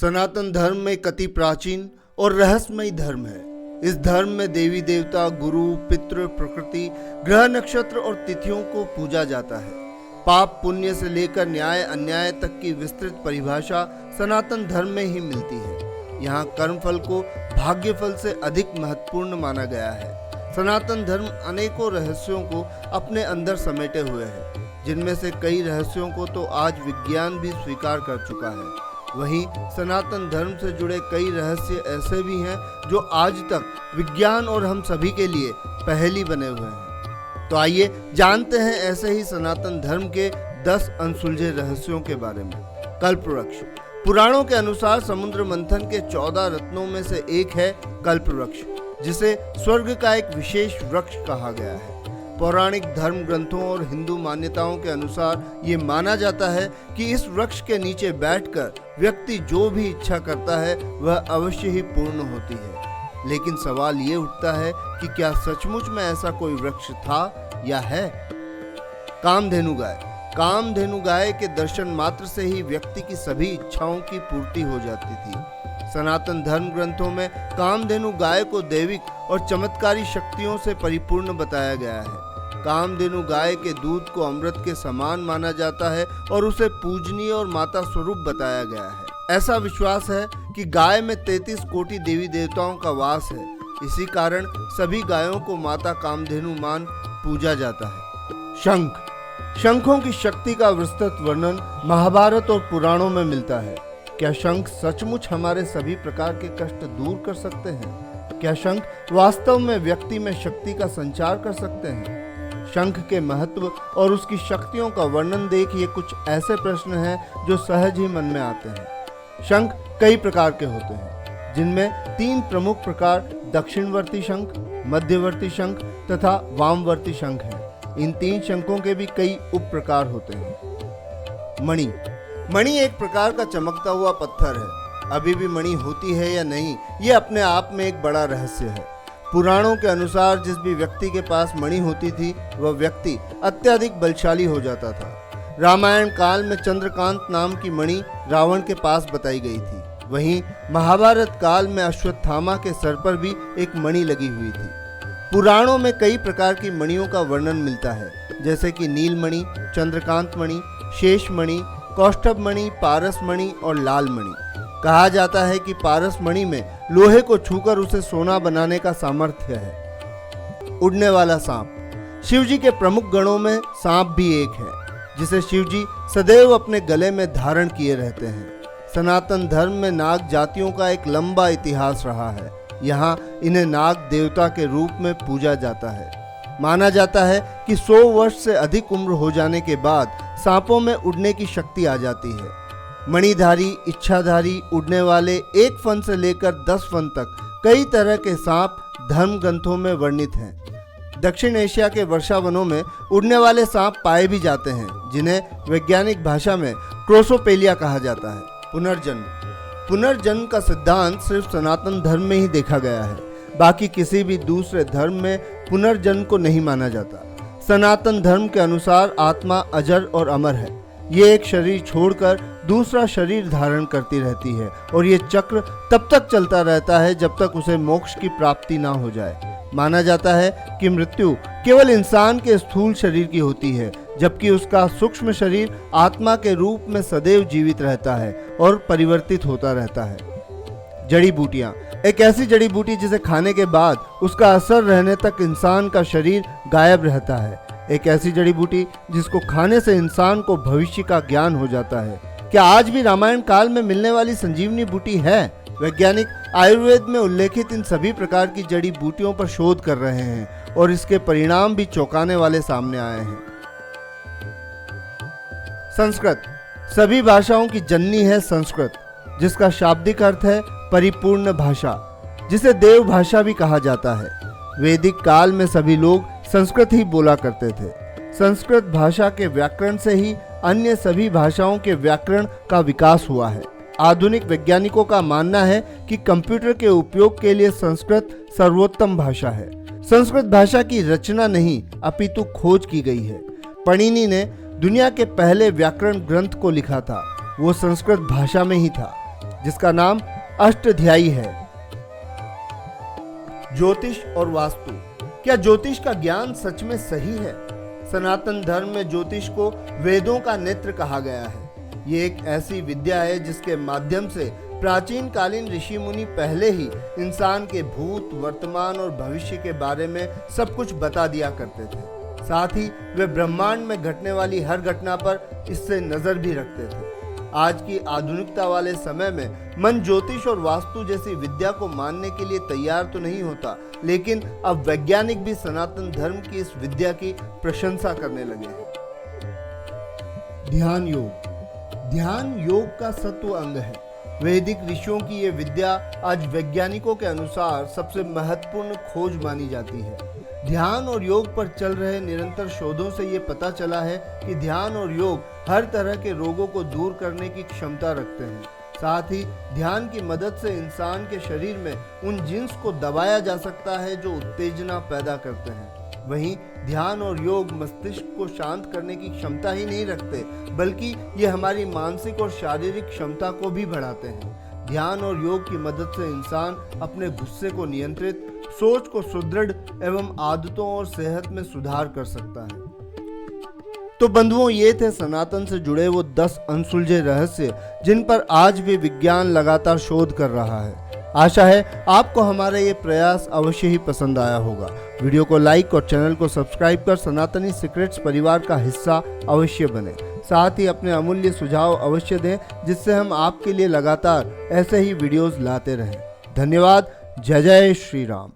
सनातन धर्म में अति प्राचीन और रहस्यमयी धर्म है। इस धर्म में देवी देवता, गुरु, पितृ, प्रकृति, ग्रह, नक्षत्र और तिथियों को पूजा जाता है। पाप पुण्य से लेकर न्याय अन्याय तक की विस्तृत परिभाषा सनातन धर्म में ही मिलती है। यहाँ कर्मफल को भाग्यफल से अधिक महत्वपूर्ण माना गया है। सनातन धर्म अनेकों रहस्यों को अपने अंदर समेटे हुए है, जिनमें से कई रहस्यों को तो आज विज्ञान भी स्वीकार कर चुका है। वहीं सनातन धर्म से जुड़े कई रहस्य ऐसे भी हैं जो आज तक विज्ञान और हम सभी के लिए पहेली बने हुए हैं। तो आइए जानते हैं ऐसे ही सनातन धर्म के 10 अनसुलझे रहस्यों के बारे में। कल्पवृक्ष। पुराणों के अनुसार समुद्र मंथन के 14 रत्नों में से एक है कल्पवृक्ष, जिसे स्वर्ग का एक विशेष वृक्ष कहा गया है। पौराणिक धर्म ग्रंथों और हिंदू मान्यताओं के अनुसार ये माना जाता है कि इस वृक्ष के नीचे बैठकर व्यक्ति जो भी इच्छा करता है वह अवश्य ही पूर्ण होती है। लेकिन सवाल ये उठता है कि क्या सचमुच में ऐसा कोई वृक्ष था या है? कामधेनु गाय। कामधेनु गाय के दर्शन मात्र से ही व्यक्ति की सभी इच्छाओं की पूर्ति हो जाती थी। सनातन धर्म ग्रंथों में कामधेनु गाय को दैविक और चमत्कारी शक्तियों से परिपूर्ण बताया गया है। कामधेनु गाय के दूध को अमृत के समान माना जाता है और उसे पूजनीय और माता स्वरूप बताया गया है। ऐसा विश्वास है कि गाय में 33 कोटि देवी देवताओं का वास है। इसी कारण सभी गायों को माता कामधेनु मान पूजा जाता है। शंख। शंखों की शक्ति का विस्तृत वर्णन महाभारत और पुराणों में मिलता है। क्या शंख सचमुच हमारे सभी प्रकार के कष्ट दूर कर सकते हैं? क्या शंख वास्तव में व्यक्ति में शक्ति का संचार कर सकते हैं? शंख के महत्व और उसकी शक्तियों का वर्णन देखिए कुछ ऐसे प्रश्न हैं जो सहज ही मन में आते हैं। शंख कई प्रकार के होते हैं, जिनमें 3 प्रमुख प्रकार दक्षिणवर्ती शंख, मध्यवर्ती शंख तथा वामवर्ती शंख हैं। इन 3 शंखों के भी कई उप प्रकार होते हैं। मणि। मणि एक प्रकार का चमकता हुआ पत्थर है। अभी भी मणि होती है या नहीं, ये अपने आप में एक बड़ा रहस्य है। पुराणों के अनुसार जिस भी व्यक्ति के पास मणि होती थी वह व्यक्ति अत्यधिक बलशाली हो जाता था। रामायण काल में चंद्रकांत नाम की मणि रावण के पास बताई गई थी। वहीं महाभारत काल में अश्वत्थामा के सर पर भी एक मणि लगी हुई थी। पुराणों में कई प्रकार की मणियों का वर्णन मिलता है, जैसे कि नीलमणि, चंद्रकांत मणि, शेष मणि, कौष्टभ मणि, पारस मणि और लाल मणि। कहा जाता है कि पारस मणि में लोहे को छूकर उसे सोना बनाने का सामर्थ्य है। उड़ने वाला सांप। शिवजी के प्रमुख गणों में सांप भी एक है, जिसे शिवजी सदैव अपने गले में धारण किए रहते हैं। सनातन धर्म में नाग जातियों का एक लंबा इतिहास रहा है। यहाँ इन्हें नाग देवता के रूप में पूजा जाता है। माना जाता है कि 100 वर्ष से अधिक उम्र हो जाने के बाद सांपों में उड़ने की शक्ति आ जाती है। मणिधारी, इच्छाधारी, उड़ने वाले 1 फन से लेकर 10 फन तक कई तरह के सांप धर्म ग्रंथों में वर्णित हैं। दक्षिण एशिया के वर्षावनों में उड़ने वाले सांप पाए भी जाते हैं, जिन्हें वैज्ञानिक भाषा में क्रोसोपेलिया कहा जाता है। पुनर्जन्म। पुनर्जन्म का सिद्धांत सिर्फ सनातन धर्म में ही देखा गया है। बाकी किसी भी दूसरे धर्म में पुनर्जन्म को नहीं माना जाता। सनातन धर्म के अनुसार आत्मा अजर और अमर है। ये एक शरीर छोड़कर दूसरा शरीर धारण करती रहती है और ये चक्र तब तक चलता रहता है जब तक उसे मोक्ष की प्राप्ति ना हो जाए। माना जाता है कि मृत्यु केवल इंसान के स्थूल शरीर की होती है, जबकि उसका सूक्ष्म शरीर आत्मा के रूप में सदैव जीवित रहता है और परिवर्तित होता रहता है। जड़ी बूटियां। एक ऐसी जड़ी बूटी जिसे खाने के बाद उसका असर रहने तक इंसान का शरीर गायब रहता है। एक ऐसी जड़ी बूटी जिसको खाने से इंसान को भविष्य का ज्ञान हो जाता है। क्या आज भी रामायण काल में मिलने वाली संजीवनी बूटी है? वैज्ञानिक आयुर्वेद में उल्लेखित इन सभी प्रकार की जड़ी बूटियों पर शोध कर रहे हैं और इसके परिणाम भी चौंकाने वाले सामने आए हैं। संस्कृत। सभी भाषाओं की जननी है संस्कृत, जिसका शाब्दिक अर्थ है परिपूर्ण भाषा, जिसे देव भाषा भी कहा जाता है। वैदिक काल में सभी लोग संस्कृत ही बोला करते थे। संस्कृत भाषा के व्याकरण से ही अन्य सभी भाषाओं के व्याकरण का विकास हुआ है। आधुनिक वैज्ञानिकों का मानना है कि कंप्यूटर के उपयोग के लिए संस्कृत सर्वोत्तम भाषा है। संस्कृत भाषा की रचना नहीं अपितु खोज की गई है। पणिनि ने दुनिया के पहले व्याकरण ग्रंथ को लिखा था, वो संस्कृत भाषा में ही था। जिसका नाम अष्टाध्यायी है। ज्योतिष और वास्तु। क्या ज्योतिष का ज्ञान सच में सही है? सनातन धर्म में ज्योतिष को वेदों का नेत्र कहा गया है। ये एक ऐसी विद्या है जिसके माध्यम से प्राचीन कालीन ऋषि मुनि पहले ही इंसान के भूत, वर्तमान और भविष्य के बारे में सब कुछ बता दिया करते थे। साथ ही वे ब्रह्मांड में घटने वाली हर घटना पर इससे नजर भी रखते थे। आज की आधुनिकता वाले समय में मन ज्योतिष और वास्तु जैसी विद्या को मानने के लिए तैयार तो नहीं होता, लेकिन अब वैज्ञानिक भी सनातन धर्म की इस विद्या की प्रशंसा करने लगे हैं। ध्यान योग। ध्यान योग का सत्व अंग है। वैदिक ऋषियों की ये विद्या आज वैज्ञानिकों के अनुसार सबसे महत्वपूर्ण खोज मानी जाती है। ध्यान और योग पर चल रहे निरंतर शोधों से ये पता चला है कि ध्यान और योग हर तरह के रोगों को दूर करने की क्षमता रखते हैं। साथ ही ध्यान की मदद से इंसान के शरीर में उन जीन्स को दबाया जा सकता है जो उत्तेजना पैदा करते हैं। वहीं ध्यान और योग मस्तिष्क को शांत करने की क्षमता ही नहीं रखते, बल्कि ये हमारी मानसिक और शारीरिक क्षमता को भी बढ़ाते हैं। ध्यान और योग की मदद से इंसान अपने गुस्से को नियंत्रित, सोच को सुदृढ़ एवं आदतों और सेहत में सुधार कर सकता है। तो बंधुओं, ये थे सनातन से जुड़े वो 10 अनसुलझे रहस्य जिन पर आज भी विज्ञान लगातार शोध कर रहा है। आशा है आपको हमारा ये प्रयास अवश्य ही पसंद आया होगा। वीडियो को लाइक और चैनल को सब्सक्राइब कर सनातनी सीक्रेट्स परिवार का हिस्सा अवश्य बने। साथ ही अपने अमूल्य सुझाव अवश्य दें, जिससे हम आपके लिए लगातार ऐसे ही वीडियोस लाते रहें। धन्यवाद। जय जय श्री राम।